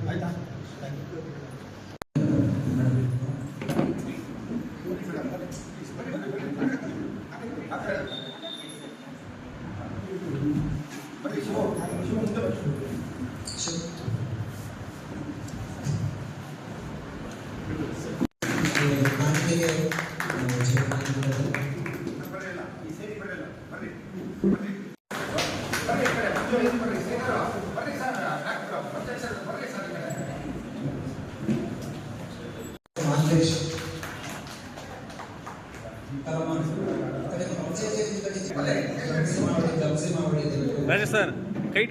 ಆಯ್ತಾ? राजस्थान कई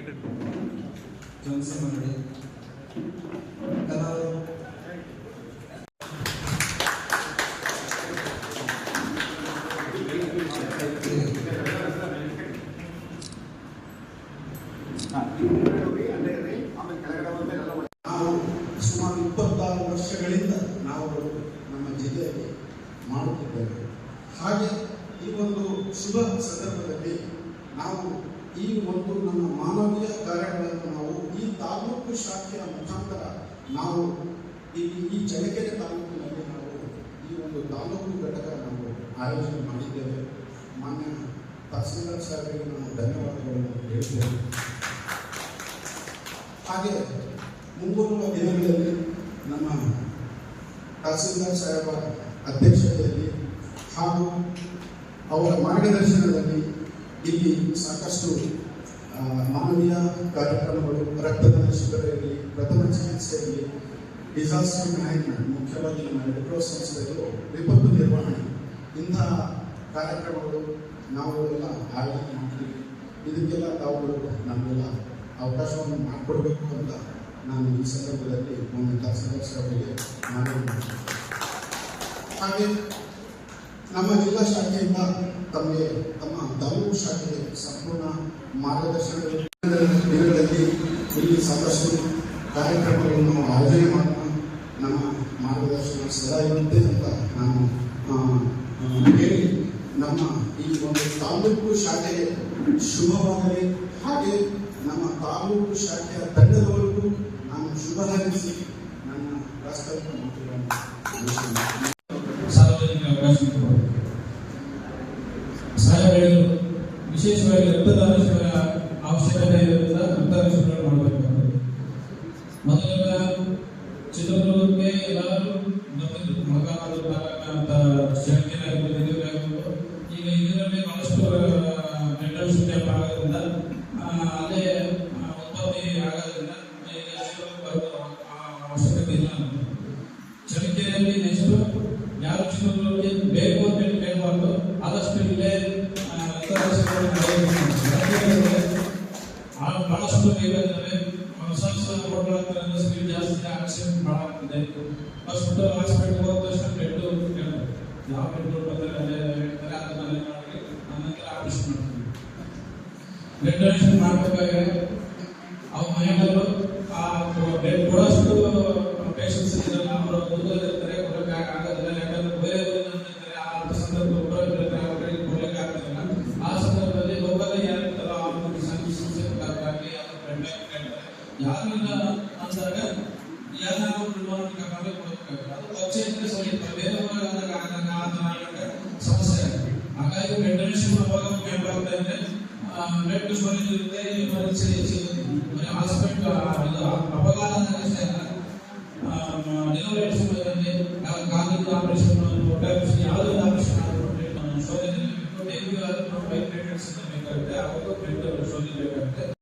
ನಾವು ಸುಮಾರು 26 ವರ್ಷಗಳಿಂದ ನಾವು ನಮ್ಮ ಜಿಲ್ಲೆಯಲ್ಲಿ ಮಾಡುತ್ತಿದ್ದೇವೆ. ಹಾಗೆ ಈ ಒಂದು ಶುಭ ಸಂದರ್ಭದಲ್ಲಿ ನಾವು ಈ ಒಂದು ನಮ್ಮ ಮಾನವೀಯ ಕಾರ್ಯಗಳನ್ನು ನಾವು ಈ ತಾಲೂಕು ಶಾಖೆಯ ಮುಖಾಂತರ ನಾವು ಈ ಚಳ್ಳಕೆರೆ ತಾಲೂಕಿನಲ್ಲಿ ನಾವು ಈ ಒಂದು ತಾಲೂಕು ಘಟಕ ನಾವು ಆಯೋಜನೆ ಮಾಡಿದ್ದೇವೆ. ಮಾನ್ಯ ತಹಸೀಲ್ದಾರ್ ಸಾಹೇಬರಿಗೆ ನಾವು ಧನ್ಯವಾದಗಳನ್ನು ಹೇಳ್ತೇವೆ. ಹಾಗೆ ಮುಂಬರುವ ದಿನಗಳಲ್ಲಿ ನಮ್ಮ ತಹಸೀಲ್ದಾರ್ ಸಾಹೇಬರ ಅಧ್ಯಕ್ಷತೆಯಲ್ಲಿ ಹಾಗೂ ಅವರ ಮಾರ್ಗದರ್ಶನದಲ್ಲಿ ಇಲ್ಲಿ ಸಾಕಷ್ಟು ಮಾನವೀಯ ಕಾರ್ಯಕ್ರಮಗಳು, ರಕ್ತದಾನ ಶಿಬಿರ ಇರಲಿ, ಪ್ರಥಮ ಚಿಕಿತ್ಸೆ ಇರಲಿ, ಡಿಸಾಸ್ಟರ್ ಮ್ಯಾನೇಜ್ಮೆಂಟ್, ಮುಖ್ಯವಾಗಿ ನಮ್ಮ ರೆಡ್ ಕ್ರಾಸ್ ಸಂಸ್ಥೆಗಳು ವಿಪತ್ತು ನಿರ್ವಹಣೆ, ಇಂತಹ ಕಾರ್ಯಕ್ರಮಗಳು ನಾವುಗಳೆಲ್ಲ ಆಯೋಜನೆ ಮಾಡ್ತೀವಿ. ಇದಕ್ಕೆಲ್ಲ ತಾವುಗಳು ನಮಗೆಲ್ಲ ಅವಕಾಶವನ್ನು ಮಾಡಿಕೊಡ್ಬೇಕು ಅಂತ ನಾನು ಈ ಸಂದರ್ಭದಲ್ಲಿ ಒಂದು ತಹಸೀಲ್ದಾರ್ ಸಾಹೇಬರಿಗೆ ಮನವಿ ಮಾಡ್ತೀನಿ. ಹಾಗೆ ನಮ್ಮ ಜಿಲ್ಲಾ ಶಾಖೆಯಿಂದ ತಮಗೆ ತಮ್ಮ ತಾಲೂಕು ಶಾಖೆಗೆ ಸಂಪೂರ್ಣ ಮಾರ್ಗದರ್ಶನಗಳು ದಿನಗಳಲ್ಲಿ ಇಲ್ಲಿ ಸಾಕಷ್ಟು ಕಾರ್ಯಕ್ರಮಗಳನ್ನು ಆಯೋಜನೆ ಮಾಡೋಣ. ನಮ್ಮ ಮಾರ್ಗದರ್ಶನ ಸದಾ ಇರುತ್ತೆ ಅಂತ ನಾನು ಹೇಳಿ ನಮ್ಮ ಈ ಒಂದು ತಾಲೂಕು ಶಾಖೆಗೆ ಶುಭವಾಗಲಿ. ಹಾಗೆ ನಮ್ಮ ತಾಲೂಕು ಶಾಖೆಯ ತಂಡದವರೆಗೂ ನಾನು ಶುಭ ಹಾರೈಸಿ ನನ್ನ ಪ್ರಾಸ್ತಾವಿಕ ಮಾತುಗಳನ್ನು ಸಾರ್ವಜನಿಕ ಅವಕಾಶ ಸಾಹೇಬರು ವಿಶೇಷವಾಗಿ ರಕ್ತದಾನ ಶಿಬಿರ ಅವಶ್ಯಕತೆ ಇರೋದ್ರಿಂದ ರಕ್ತದಾನ ಶಿಬಿರ ಮಾಡಬೇಕಾಗ್ತದೆ. ಮೊದಲೆಲ್ಲ ಚಿತ್ರದುರ್ಗಕ್ಕೆ ಎಲ್ಲರೂ ಬರ್ತಿದ್ರು, ಮೊಳಕಾಲ್ಮೂರು ತಾಲೂಕು ಅಂತ ಚಳ್ಳಕೆರೆ ಆಗಿರ್ಬೋದು. ಈಗ ಇದರಲ್ಲಿ ಬಹಳಷ್ಟು ಮೆಂಟಲ್ ಕ್ಯಾಂಪ್ ಆಗೋದ್ರಿಂದ ಅಲ್ಲೇ ಉತ್ಪತ್ತಿ ಆಗೋದ್ರಿಂದ ಈಗ ಅವಶ್ಯಕತೆ ಇಲ್ಲ. ಚಳ್ಳಕೆರೆಯಲ್ಲಿ ನೆಕ್ಸ್ಟ್ ಯಾರು ಚಿತ್ರದುರ್ಗಕ್ಕೆ ಬೇಕು ಅಂತ ಹೇಳಿ ಕೇಳಬಾರ್ದು, ಆದಷ್ಟು ಇಲ್ಲೇ ಬಹಳಷ್ಟು ಬೇಕಾಗಿದ್ದಾವೆ. ಹೊಸ ಹೊಸ ರೋಡ್ಗಳ ಸ್ಪೀಡ್ ಜಾಸ್ತಿ, ಆಕ್ಸಿಡೆಂಟ್ ಭಾಳ ಆಗ್ತದೆ. ಹಾಸ್ಪಿಟಲ್ ಹೋದ ತಕ್ಷಣ ಬೆಡ್ ಯಾವ ಬೆಡ್ ಬಂದರೆ ಅಲ್ಲೇ ಹೇಳ್ತಾರೆ, ಅದನ್ನೆಲ್ಲ ಮಾಡಿ ನಂತರ ಆಪರೇಷನ್ ಮಾಡ್ತೀವಿ. ಬ್ಲಡ್ ಡೊನೇಷನ್ ಮಾಡಬೇಕಾದ್ರೆ ಅವ್ರ ಮನೆಯಲ್ಲೂ ಆ ಬೆಡ್ ಕೊಡೋಷ್ಟು ಪೇಷನ್ಸ್ ಇರಲ್ಲ, ಅವರು ದೂರದಲ್ಲಿರ್ತಾರೆ, ಕೊಡೋಕೆ ಆಗೋದಿಲ್ಲ. ಯಾಕಂದ್ರೆ ಬೇರೆ ಊರಿನಲ್ಲಿರ್ತಾರೆ, ಆ ಸಂದರ್ಭದಲ್ಲಿ ಕೊಡೋಕೆ ಆಗ್ತಿಲ್ಲ. ಆ ಸಂದರ್ಭದಲ್ಲಿ ಲೋಕಲ್ ಯಾರಿರ್ತಾರೋ ಅವ್ರಿಗೆ ಸಂಸ್ಥೆ ಮುಖಾಂತರಾಗಿ ಯಾರಿಲ್ಲ ಅಂದಾಗ ಯಾರು ಕರ್ನಾಟಕ ಕೊಡಬೇಕಾಗುತ್ತೆ. ಅದು ಪಕ್ಷೇತರ ಸ್ವಲ್ಪ ಬೇರೆ ಊರಾಗ ಆದಾಗ ಸಮಸ್ಯೆ ಆಗುತ್ತೆ. ಹಾಗಾಗಿ ಬ್ಲಡ್ ಡೊನೇಷನ್ ಅವಾಗ ಕ್ಯಾಂಪ್ ಆಗ್ತಾ ಇದೆ. ಬ್ಲಡ್ ಸ್ಟೋರೇಜ್ ಇರುತ್ತೆ, ಎಮರ್ಜೆನ್ಸಿ ಹಾಸ್ಪಿಟಲ್ ಅಪಘಾತ ಅಷ್ಟೇ ಅಲ್ಲ, ಡೆಲಿವರಿ ಸಮಯದಲ್ಲಿ ಕಾಲಿನ ಆಪರೇಷನ್, ಹೊಟ್ಟೆ ಆಪರೇಷನ್, ಯಾವುದೇ ಆಪರೇಷನ್ ಆದರೂ ಸ್ಟೋರೇಜ್ ಡೆಂಗ್ಯೂ ಆದರೂ ಬೇಕಾಗುತ್ತೆ, ಅವಾಗ ಬ್ಲಡ್ ಸ್ಟೋರೇಜ್ ಬೇಕಾಗುತ್ತೆ.